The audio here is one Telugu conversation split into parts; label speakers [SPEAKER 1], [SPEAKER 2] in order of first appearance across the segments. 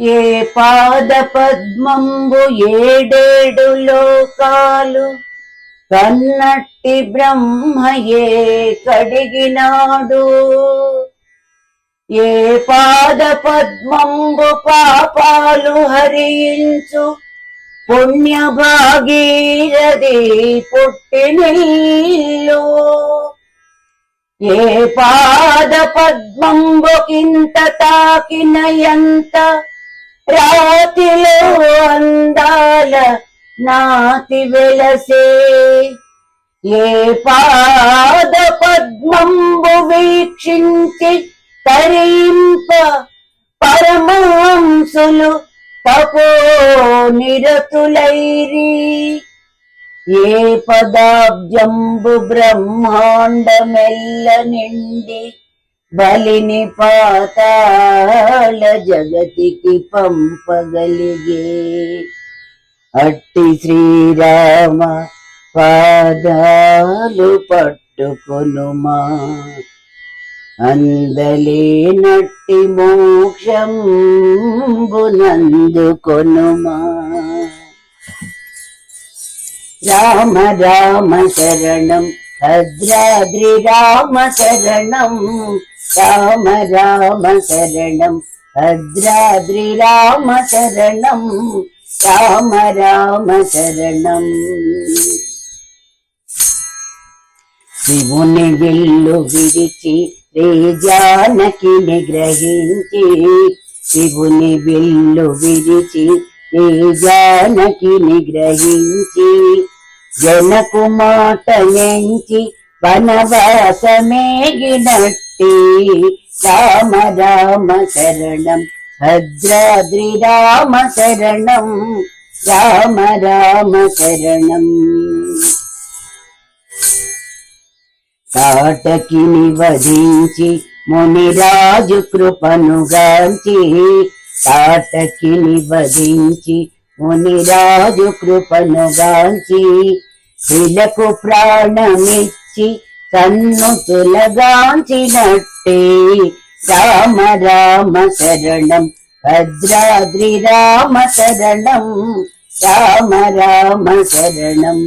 [SPEAKER 1] ఏ పాద పద్మంబు ఏడేడు లోకాలు కన్నట్టి బ్రహ్మయే కడిగినాడు. ఏ పాద పద్మంబు పాపాలు హరించు పుణ్య భాగీరథి పుట్టినిల్లు. ఏ పాద పద్మంబు కింత తాకినయంత రాతిలో అందాల నాతి వెలసే. ఏ పాద పద్మంబు వీక్షించి తరింప పరమాంసులు తపో నిరతులైరి. ఏ పదాబ్జంబు బ్రహ్మాండమెల్ల నిండి బలిని పాతాళ జగతికి పంపగలిగే. అట్టి శ్రీరామ పాదాలు పట్టుకొనుమా, అందలేనట్టి మోక్షంబునందుకొనుమా. రామ రామ శరణం భద్రాద్రి రామ శరణం. రామ రామ శరణం భద్రాద్రి రామ శరణం. రామ రామ శరణం. శివుని విల్లు విరిచి శ్రీ జానకి నిగ్రహించి. శివుని విల్లు విరిచి శ్రీ జానకి నిగ్రహించి. జనకు మాట నెంచి వనవాసమేగినట్టి. రామ రామ శరణం భద్రాద్రి రామ శరణం. రామ రామ శరణం. తాటకిని వధించి మునిరాజు కృపనుగాంచి. తాటకిని వధించి మునిరాజు కృపనుగాంచి. శిలకు ప్రాణమిచ్చి సన్నుతులగాంచినట్టే. రామ రామ శరణం భద్రాద్రి రామ శరణం. రామ రామ శరణం.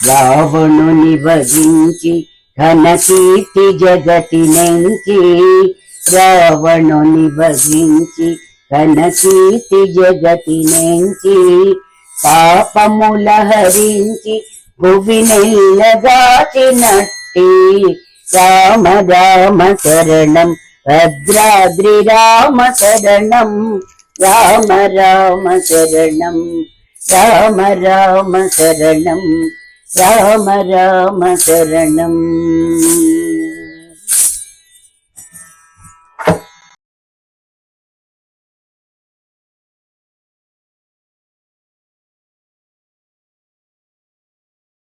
[SPEAKER 1] రావణుని వధించి ఘనకీర్తి జగతి నెంచి. రావణుని వధించి ఘనకీర్తి జగతి నెంచి. పాపముల హరించి భువి నెల్లగాచినట్టి. రామ రామ శరణం భద్రాద్రి రామ శరణం. రామ రామ శరణం. రామ రామ శరణం. రామ రామ శరణం.